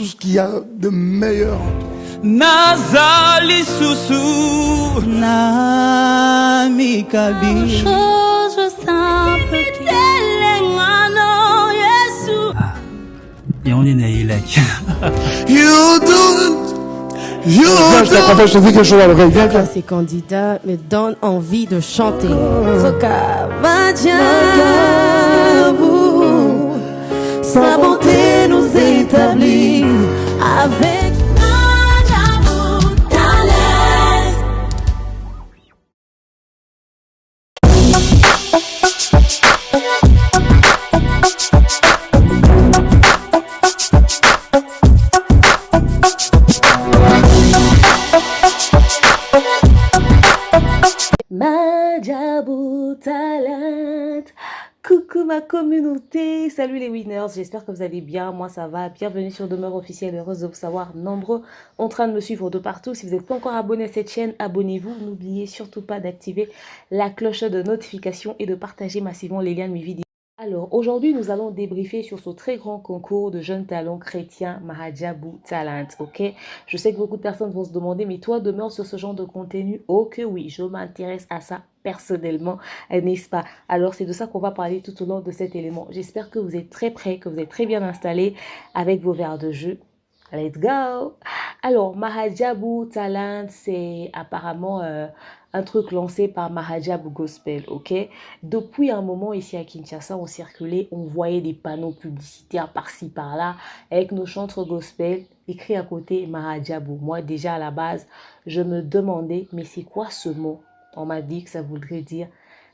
ce qu'il y a de meilleur. Nazali Susu Namikabi chose simple Je te dis quelque chose à l'oreille. Viens. Ces candidats me donnent envie de chanter. Sa bonté nous établit avec Madjabou Talent. Madjabou Talent. Coucou ma communauté, salut les winners, j'espère que vous allez bien, moi ça va, bienvenue sur Demeure Officielle, heureuse de vous savoir nombreux en train de me suivre de partout. Si vous n'êtes pas encore abonné à cette chaîne, abonnez-vous, n'oubliez surtout pas d'activer la cloche de notification et de partager massivement les liens de mes vidéos. Alors aujourd'hui nous allons débriefer sur ce très grand concours de jeunes talents chrétiens Madjabou Talent, ok? Je sais que beaucoup de personnes vont se demander, mais toi demeure sur ce genre de contenu? Oh que oui, je m'intéresse à ça personnellement, n'est-ce pas? Alors c'est de ça qu'on va parler tout au long de cet élément. J'espère que vous êtes très prêts, que vous êtes très bien installés avec vos verres de jus. Let's go! Alors, Madjabou Talent, c'est apparemment un truc lancé par Madjabou Gospel, ok? Depuis un moment ici à Kinshasa, on circulait, on voyait des panneaux publicitaires par-ci, par-là, avec nos chantres gospel, écrit à côté Madjabou. Moi, déjà à la base, je me demandais, mais c'est quoi ce mot? On m'a dit que ça voudrait dire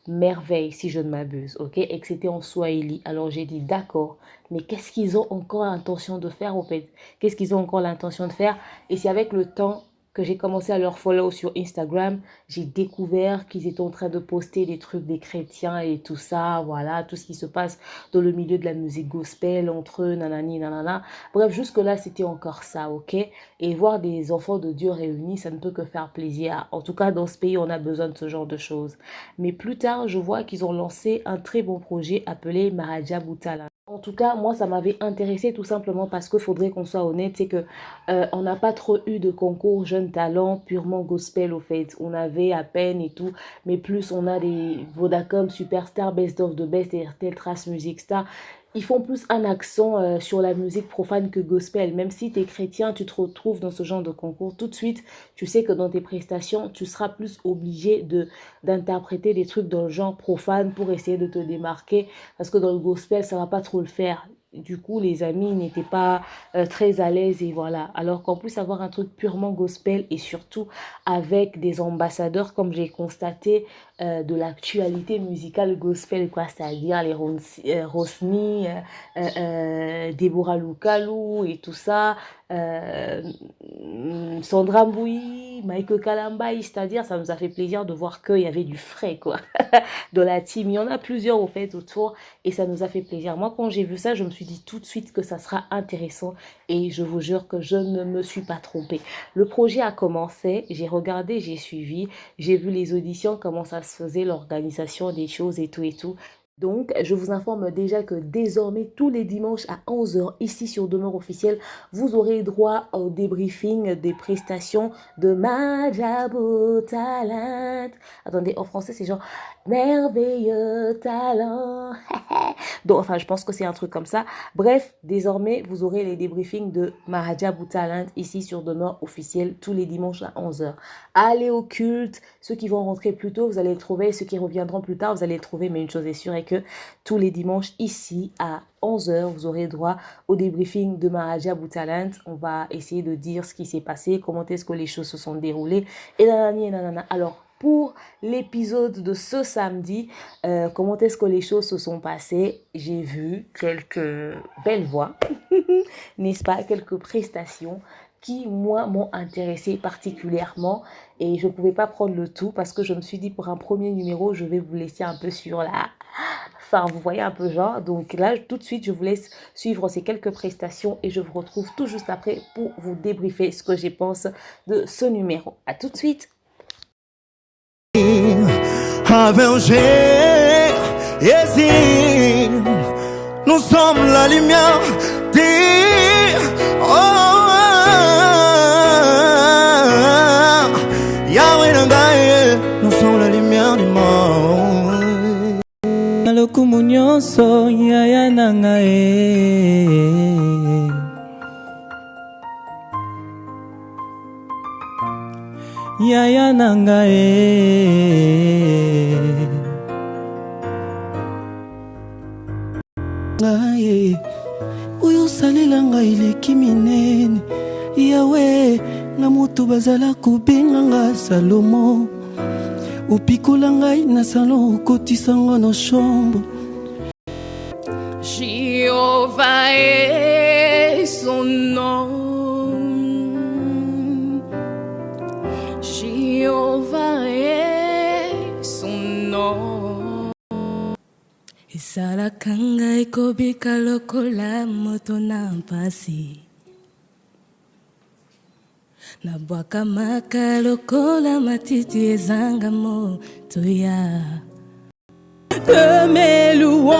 merveille, si je ne m'abuse, ok? Et que c'était en Swahili. Alors j'ai dit d'accord, mais qu'est-ce qu'ils ont encore l'intention de faire, au fait? Qu'est-ce qu'ils ont encore l'intention de faire? Et c'est avec le temps que j'ai commencé à leur follow sur Instagram, j'ai découvert qu'ils étaient en train de poster des trucs des chrétiens et tout ça, voilà, tout ce qui se passe dans le milieu de la musique gospel, entre eux, nanani, nanana. Bref, jusque-là, c'était encore ça, ok? Et voir des enfants de Dieu réunis, ça ne peut que faire plaisir. En tout cas, dans ce pays, on a besoin de ce genre de choses. Mais plus tard, je vois qu'ils ont lancé un très bon projet appelé Madjabou Talent. En tout cas, moi, ça m'avait intéressé tout simplement parce qu'il faudrait qu'on soit honnête, c'est que on n'a pas trop eu de concours jeunes talents purement gospel au fait. On avait à peine et tout, mais plus on a des Vodacom, Superstar, Best of the Best et RTL Trace Music Star. Ils font plus un accent sur la musique profane que gospel. Même si tu es chrétien, tu te retrouves dans ce genre de concours. Tout de suite, tu sais que dans tes prestations, tu seras plus obligé d'interpréter des trucs dans le genre profane pour essayer de te démarquer. Parce que dans le gospel, ça va pas trop le faire. Du coup, les amis n'étaient pas très à l'aise et voilà. Alors qu'on puisse avoir un truc purement gospel et surtout avec des ambassadeurs, comme j'ai constaté, de l'actualité musicale gospel, quoi, c'est-à-dire les Rosny, Deborah Lukalu et tout ça, Sandra Mbouyi, Michael Kalambaï, c'est-à-dire ça nous a fait plaisir de voir qu'il y avait du frais, quoi, dans la team. Il y en a plusieurs au fait autour et ça nous a fait plaisir. Moi, quand j'ai vu ça, je me suis dit tout de suite que ça sera intéressant et je vous jure que je ne me suis pas trompée. Le projet a commencé, j'ai regardé, j'ai suivi, j'ai vu les auditions, comment ça se faisait, l'organisation des choses et tout et tout. Donc, je vous informe déjà que désormais, tous les dimanches à 11 h, ici sur Demeure Officielle, vous aurez droit au débriefing des prestations de Madjabou Talent. Attendez, en français, c'est genre merveilleux talent. Donc, enfin, je pense que c'est un truc comme ça. Bref, désormais, vous aurez les débriefings de Madjabou Talent ici sur Demeure Officielle tous les dimanches à 11 h. Allez au culte. Ceux qui vont rentrer plus tôt, vous allez le trouver. Ceux qui reviendront plus tard, vous allez le trouver. Mais une chose est sûre est que tous les dimanches ici à 11 h, vous aurez droit au débriefing de Madjabou Talent. On va essayer de dire ce qui s'est passé, comment est-ce que les choses se sont déroulées et nanani et nanana. Alors, pour l'épisode de ce samedi, comment est-ce que les choses se sont passées? J'ai vu quelques belles voix, n'est-ce pas? Quelques prestations qui, moi, m'ont intéressé particulièrement et je ne pouvais pas prendre le tout parce que je me suis dit pour un premier numéro, je vais vous laisser un peu sur la... Enfin, vous voyez un peu genre. Donc là, tout de suite, je vous laisse suivre ces quelques prestations et je vous retrouve tout juste après pour vous débriefer ce que je pense de ce numéro. À tout de suite. Nous sommes la lumière. Oh. nyonso yaya nanga yaya nanga ngai oyo salela ngai eleki minene yawe na moto bazala kobenga nga Salomo opikola ngai na salon okotisanga na chambre. Jéhovah est son nom. Jéhovah est son nom. Esalaka ngai kobika lokola moto na mpasi. Nabwaka maka lokola matiti ezanga moto ya. De mes louanges.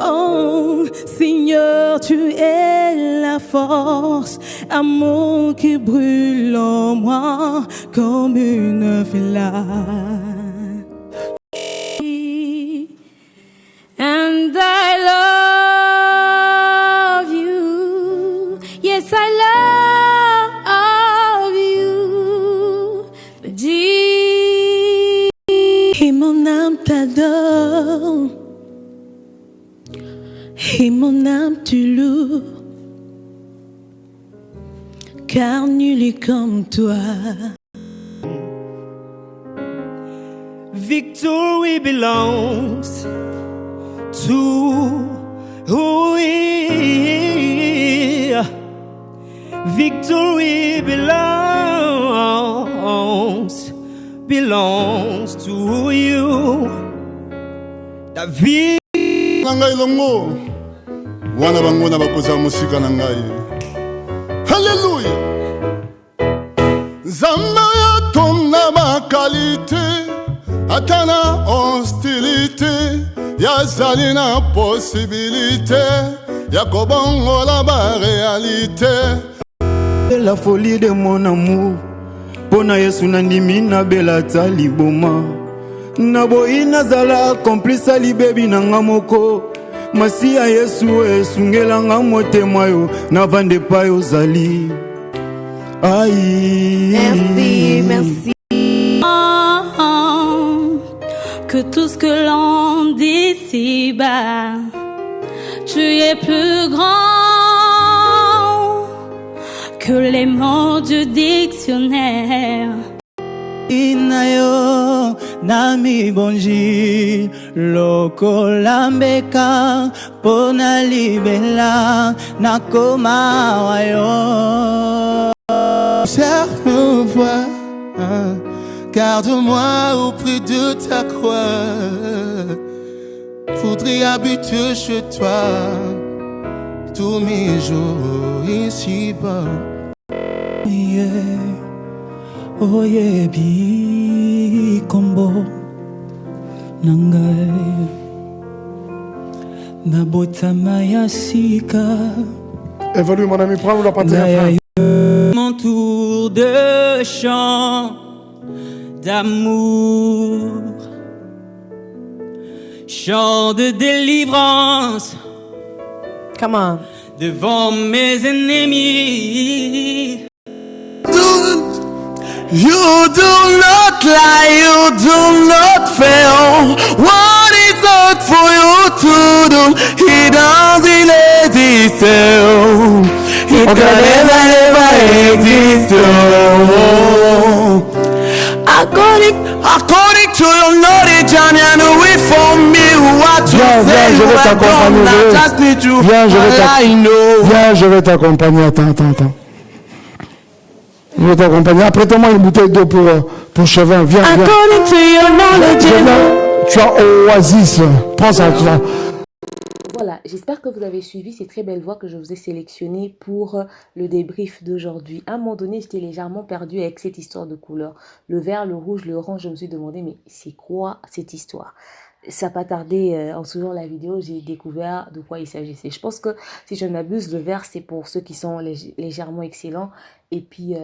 Oh Seigneur, tu es la force, amour qui brûle en moi comme une flamme. And I love you, yes I love you, dis. Et mon âme t'adore, et mon âme tu loues, car nul est comme toi. Victory belongs to we. Victory belongs to you. David ngai longo wana bango na bakoza musika na ngai. Hallelujah. Nzambe yatonda ba qualité atana hostilité yazali na possibilité ya kobongola ba réalité. La folie de mon amour pona Yesu nandimi na belata liboma naboyi nazala complice libebi nanga moko masi ya Yesu esungelanga motema yo navande pa yo zali. Aïe. Merci, merci. Que tout ce que l'on dit si bas, tu es plus grand que les mots du dictionnaire. Inayo nami bonji lokola mbeka pona libela nakoma wayo. Observe me voir, garde-moi auprès de ta croix. Voudrais habiter chez toi tous mes jours ici-bas. Yeah. Oyebi kombo nangai nabotama ya sika. Évolue mon ami, prends la partie à faire. mon tour de chant d'amour, chant de délivrance. Come on. Devant mes ennemis. You do not lie, you do not fail. What is hard for you to do? He doesn't exist. It can never exist. According to your knowledge and your way for me, what you say you have done, I just need to Viens, je vais t'accompagner. Attends. Je vais t'accompagner. Apprête-moi une bouteille d'eau pour chevin. Viens. According to your knowledge. Tu as Oasis. Prends ça. Voilà, j'espère que vous avez suivi ces très belles voix que je vous ai sélectionnées pour le débrief d'aujourd'hui. À un moment donné, j'étais légèrement perdue avec cette histoire de couleurs. Le vert, le rouge, le orange, je me suis demandé, mais c'est quoi cette histoire? ça n'a pas tardé, en suivant la vidéo, j'ai découvert de quoi il s'agissait. Je pense que, si je ne m'abuse, le vert, c'est pour ceux qui sont légèrement excellents. Et puis,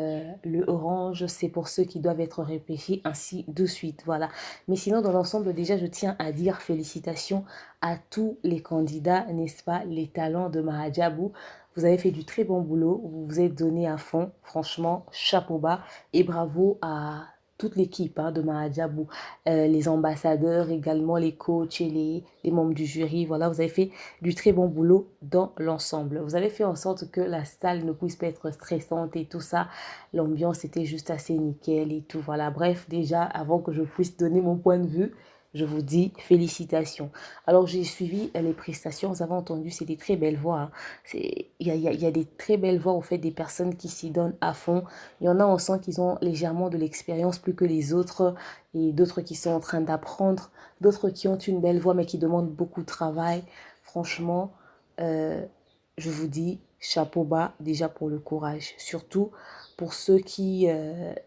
le orange, c'est pour ceux qui doivent être repêchés, ainsi de suite. Voilà. Mais sinon, dans l'ensemble, déjà, je tiens à dire félicitations à tous les candidats, n'est-ce pas, les talents de Mahajabou. Vous avez fait du très bon boulot, vous vous êtes donné à fond. Franchement, chapeau bas. Et bravo à toute l'équipe de Mahajabou, les ambassadeurs, également les coachs et les membres du jury. Voilà, vous avez fait du très bon boulot dans l'ensemble. Vous avez fait en sorte que la salle ne puisse pas être stressante et tout ça. L'ambiance était juste assez nickel et tout. Voilà, bref, déjà, avant que je puisse donner mon point de vue, je vous dis félicitations. Alors, j'ai suivi les prestations. Vous avez entendu, c'est des très belles voix. Hein. Il y a des très belles voix, au fait, des personnes qui s'y donnent à fond. Il y en a, on sent qu'ils ont légèrement de l'expérience plus que les autres. Et d'autres qui sont en train d'apprendre. D'autres qui ont une belle voix, mais qui demandent beaucoup de travail. Franchement, je vous dis chapeau bas déjà pour le courage. Surtout pour ceux qui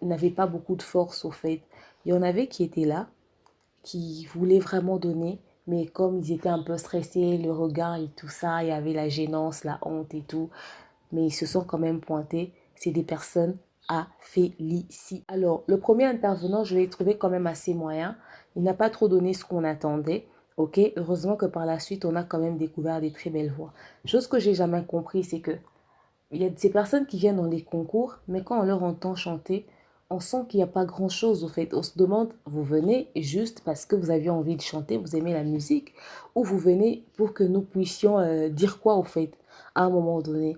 n'avaient pas beaucoup de force, au fait. Il y en avait qui étaient là, qui voulaient vraiment donner, mais comme ils étaient un peu stressés, le regard et tout ça, il y avait la gênance, la honte et tout, mais ils se sont quand même pointés. C'est des personnes à féliciter. Alors, le premier intervenant, je l'ai trouvé quand même assez moyen. Il n'a pas trop donné ce qu'on attendait. Ok, heureusement que par la suite, on a quand même découvert des très belles voix. Chose que j'ai jamais compris, c'est que il y a ces personnes qui viennent dans les concours, mais quand on leur entend chanter, on sent qu'il n'y a pas grand-chose au fait. On se demande, vous venez juste parce que vous aviez envie de chanter, vous aimez la musique, ou vous venez pour que nous puissions dire quoi au fait, à un moment donné.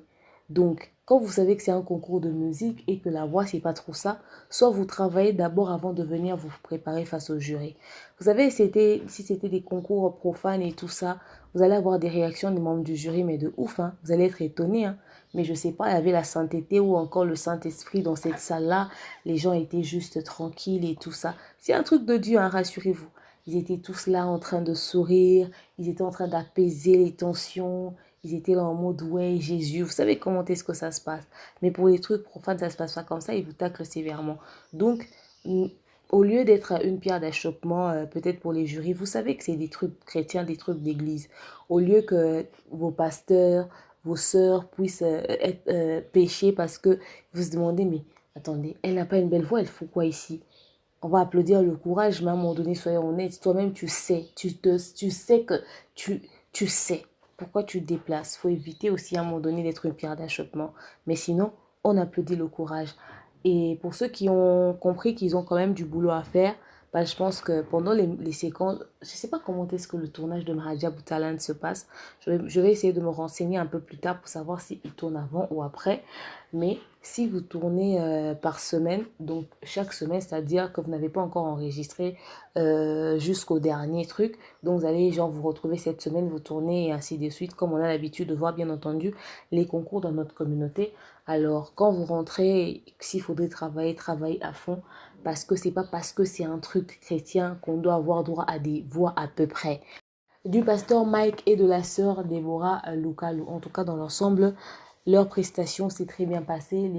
Donc, quand vous savez que c'est un concours de musique et que la voix, c'est pas trop ça, soit vous travaillez d'abord avant de venir vous préparer face au jury. Vous savez, si c'était des concours profanes et tout ça, vous allez avoir des réactions des membres du jury, mais de ouf, hein. Vous allez être étonnés, hein. Mais je sais pas, il y avait la sainteté ou encore le Saint-Esprit dans cette salle-là. Les gens étaient juste tranquilles et tout ça. C'est un truc de Dieu, hein, rassurez-vous. Ils étaient tous là en train de sourire. Ils étaient en train d'apaiser les tensions. Ils étaient là en mode, ouais, Jésus. Vous savez comment est-ce que ça se passe. Mais pour les trucs profanes, ça se passe pas comme ça. Ils vous taclent sévèrement. Donc, au lieu d'être une pierre d'achoppement, peut-être pour les jurys, vous savez que c'est des trucs chrétiens, des trucs d'église. Au lieu que vos pasteurs, vos sœurs puissent être péchées parce que vous se demandez, mais attendez, elle n'a pas une belle voix, elle fout quoi ici? On va applaudir le courage, mais à un moment donné, soyons honnêtes, toi-même tu sais, tu sais que tu sais pourquoi tu te déplaces. Il faut éviter aussi à un moment donné d'être une pierre d'achoppement. Mais sinon, on applaudit le courage. Et pour ceux qui ont compris qu'ils ont quand même du boulot à faire, bah, je pense que pendant les séquences, je ne sais pas comment est-ce que le tournage de Mahajabou Talent se passe. Je vais essayer de me renseigner un peu plus tard pour savoir s'il tourne avant ou après. Mais si vous tournez par semaine, donc chaque semaine, c'est-à-dire que vous n'avez pas encore enregistré jusqu'au dernier truc, donc vous allez genre vous retrouver cette semaine, vous tournez et ainsi de suite, comme on a l'habitude de voir bien entendu les concours dans notre communauté. Alors quand vous rentrez, s'il faudrait travailler, travaillez à fond, parce que c'est pas parce que c'est un truc chrétien qu'on doit avoir droit à des voix à peu près. Du pasteur Mike et de la sœur Déborah Lukalu. En tout cas, dans l'ensemble, leur prestation s'est très bien passée.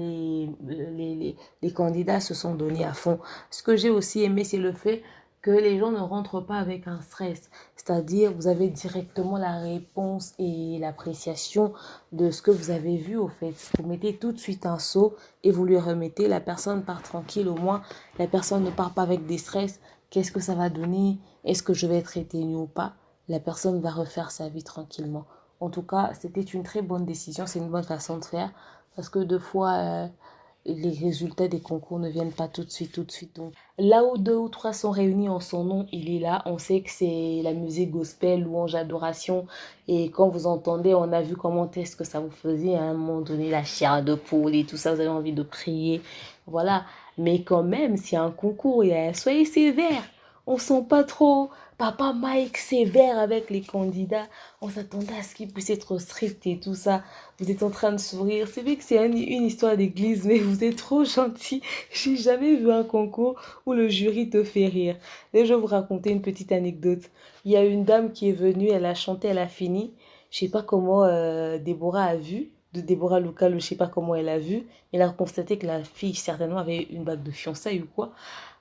Les candidats se sont donnés à fond. Ce que j'ai aussi aimé, c'est le fait que les gens ne rentrent pas avec un stress. C'est-à-dire, vous avez directement la réponse et l'appréciation de ce que vous avez vu au fait. Vous mettez tout de suite un saut et vous lui remettez. La personne part tranquille au moins. La personne ne part pas avec des stress. Qu'est-ce que ça va donner? Est-ce que je vais être éteignée ou pas? La personne va refaire sa vie tranquillement. En tout cas, c'était une très bonne décision. C'est une bonne façon de faire. Parce que deux fois, les résultats des concours ne viennent pas tout de suite. Donc, là où 2 ou 3 sont réunis en son nom, il est là. On sait que c'est la musique gospel, louange, adoration. Et quand vous entendez, on a vu comment est-ce que ça vous faisait à un moment donné, la chair de poule et tout ça. Vous avez envie de prier. Voilà. Mais quand même, s'il y a un concours, soyez sévères. On sent pas trop Papa Mike sévère avec les candidats. On s'attendait à ce qu'il puisse être strict et tout ça. Vous êtes en train de sourire. C'est vrai que c'est une histoire d'église, mais vous êtes trop gentil. J'ai jamais vu un concours où le jury te fait rire. Et je vais vous raconter une petite anecdote. Il y a une dame qui est venue, elle a chanté, elle a fini. Je sais pas comment Déborah a vu. De Déborah Lukalu, je sais pas comment elle a vu. Elle a constaté que la fille certainement avait une bague de fiançailles ou quoi.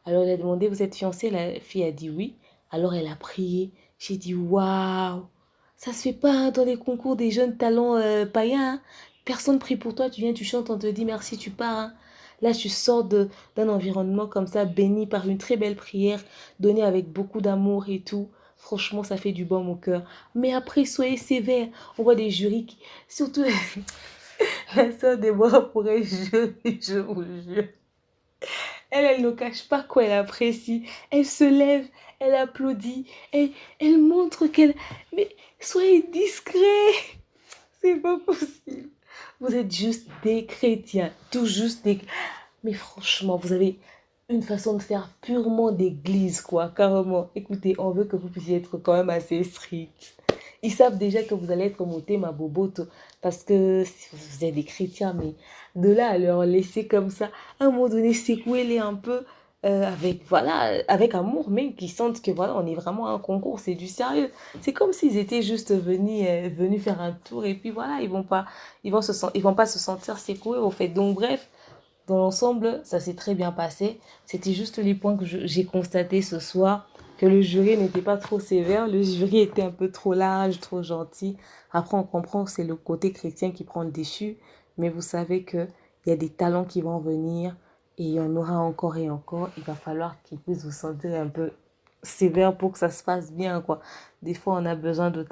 Alors elle a demandé, vous êtes fiancée? La fille a dit oui. Alors elle a prié. J'ai dit, waouh, ça se fait pas hein, dans les concours des jeunes talents païens. Hein. Personne prie pour toi, tu viens, tu chantes, on te dit merci, tu pars. Hein. Là, tu sors d'un environnement comme ça, béni par une très belle prière, donnée avec beaucoup d'amour et tout. Franchement, ça fait du baume au cœur. Mais après, soyez sévères. On voit des jurys qui... Surtout, la sœur Déborah pourrait jurer, je vous jure. Elle ne cache pas quoi elle apprécie. Elle se lève, elle applaudit, elle montre qu'elle... Mais soyez discret. C'est pas possible. Vous êtes juste des chrétiens. Tout juste des... Mais franchement, vous avez une façon de faire purement d'église, quoi. Carrément. Écoutez, on veut que vous puissiez être quand même assez strict. Ils savent déjà que vous allez être monté ma bobote parce que vous êtes des chrétiens, mais de là à leur laisser comme ça, à un moment donné, secouez-les un peu avec, voilà, avec amour, même qu'ils sentent que voilà, on est vraiment à un concours, c'est du sérieux. C'est comme s'ils étaient juste venus faire un tour et puis voilà, ils vont pas se sentir secoués au fait. Donc bref, dans l'ensemble, ça s'est très bien passé. C'était juste les points que j'ai constatés ce soir, que le jury n'était pas trop sévère, le jury était un peu trop large, trop gentil. Après, on comprend que c'est le côté chrétien qui prend le dessus, mais vous savez qu'il y a des talents qui vont venir et il y en aura encore et encore. Il va falloir qu'ils puissent vous sentir un peu sévère pour que ça se passe bien, quoi. Des fois, on a besoin de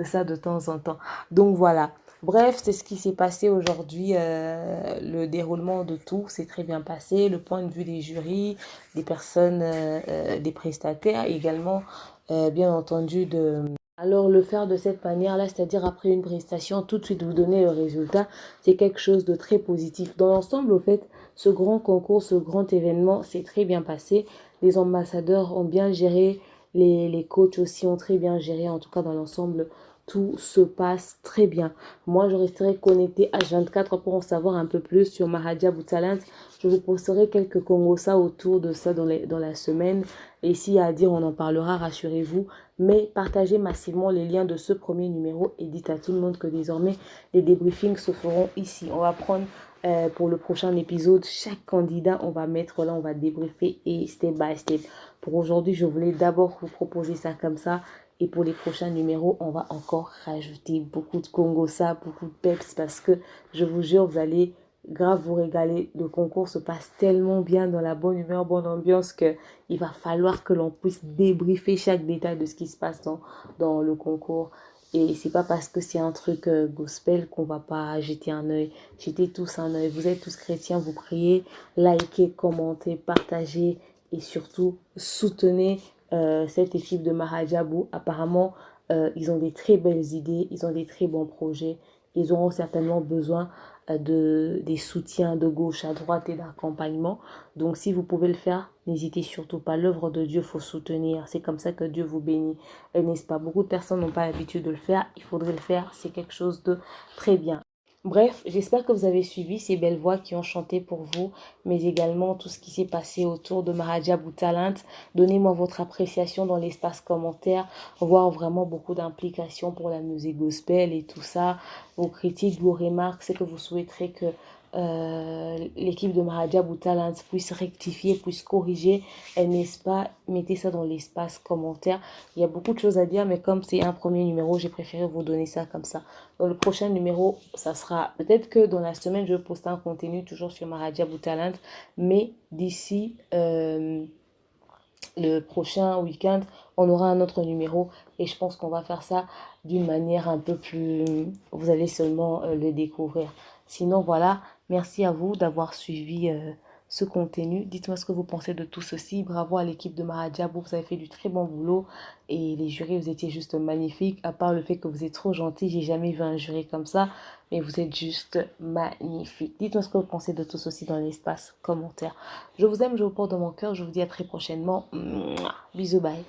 ça de temps en temps. Donc voilà. Bref, c'est ce qui s'est passé aujourd'hui, le déroulement de tout s'est très bien passé, le point de vue des jurys, des personnes, des prestataires, également, bien entendu, de... Alors, le faire de cette manière-là, c'est-à-dire après une prestation, tout de suite vous donner le résultat, c'est quelque chose de très positif. Dans l'ensemble, au fait, ce grand concours, ce grand événement s'est très bien passé. Les ambassadeurs ont bien géré, les coachs aussi ont très bien géré, en tout cas dans l'ensemble, tout se passe très bien. Moi, je resterai connectée H24 pour en savoir un peu plus sur Mahadia Boutalent. Je vous posterai quelques congosa autour de ça dans la semaine. Et s'il y a à dire, on en parlera, rassurez-vous. Mais partagez massivement les liens de ce premier numéro et dites à tout le monde que désormais, les débriefings se feront ici. On va prendre pour le prochain épisode, chaque candidat, on va mettre là, on va débriefer et step by step. Pour aujourd'hui, je voulais d'abord vous proposer ça comme ça. Et pour les prochains numéros, on va encore rajouter beaucoup de congosa, beaucoup de peps parce que je vous jure, vous allez grave vous régaler. Le concours se passe tellement bien dans la bonne humeur, bonne ambiance que il va falloir que l'on puisse débriefer chaque détail de ce qui se passe dans le concours. Et c'est pas parce que c'est un truc gospel qu'on va pas jeter un œil. Jetez tous un œil. Vous êtes tous chrétiens, vous priez, likez, commentez, partagez et surtout soutenez cette équipe de Mahajabou. Apparemment, ils ont des très belles idées, ils ont des très bons projets. Ils auront certainement besoin des soutiens de gauche à droite et d'accompagnement. Donc, si vous pouvez le faire, n'hésitez surtout pas. L'œuvre de Dieu, il faut soutenir. C'est comme ça que Dieu vous bénit. N'est-ce pas? Beaucoup de personnes n'ont pas l'habitude de le faire. Il faudrait le faire. C'est quelque chose de très bien. Bref, j'espère que vous avez suivi ces belles voix qui ont chanté pour vous, mais également tout ce qui s'est passé autour de Mahadia Boutalent. Donnez-moi votre appréciation dans l'espace commentaire, voir vraiment beaucoup d'implications pour la musique gospel et tout ça. Vos critiques, vos remarques, c'est que vous souhaiterez que l'équipe de Mahadia Boutalent puisse rectifier, puisse corriger, n'est-ce pas? Mettez ça dans l'espace commentaire. Il y a beaucoup de choses à dire, mais comme c'est un premier numéro, j'ai préféré vous donner ça comme ça. Dans le prochain numéro, ça sera peut-être que dans la semaine, je vais poster un contenu toujours sur Mahadia Boutalent, mais d'ici le prochain week-end, on aura un autre numéro et je pense qu'on va faire ça d'une manière un peu plus... Vous allez seulement le découvrir. Sinon, voilà, merci à vous d'avoir suivi ce contenu. Dites-moi ce que vous pensez de tout ceci. Bravo à l'équipe de Mahajabou, vous avez fait du très bon boulot. Et les jurys, vous étiez juste magnifiques. À part le fait que vous êtes trop gentils, j'ai jamais vu un jury comme ça. Mais vous êtes juste magnifiques. Dites-moi ce que vous pensez de tout ceci dans l'espace commentaire. Je vous aime, je vous porte dans mon cœur. Je vous dis à très prochainement. Mouah. Bisous, bye.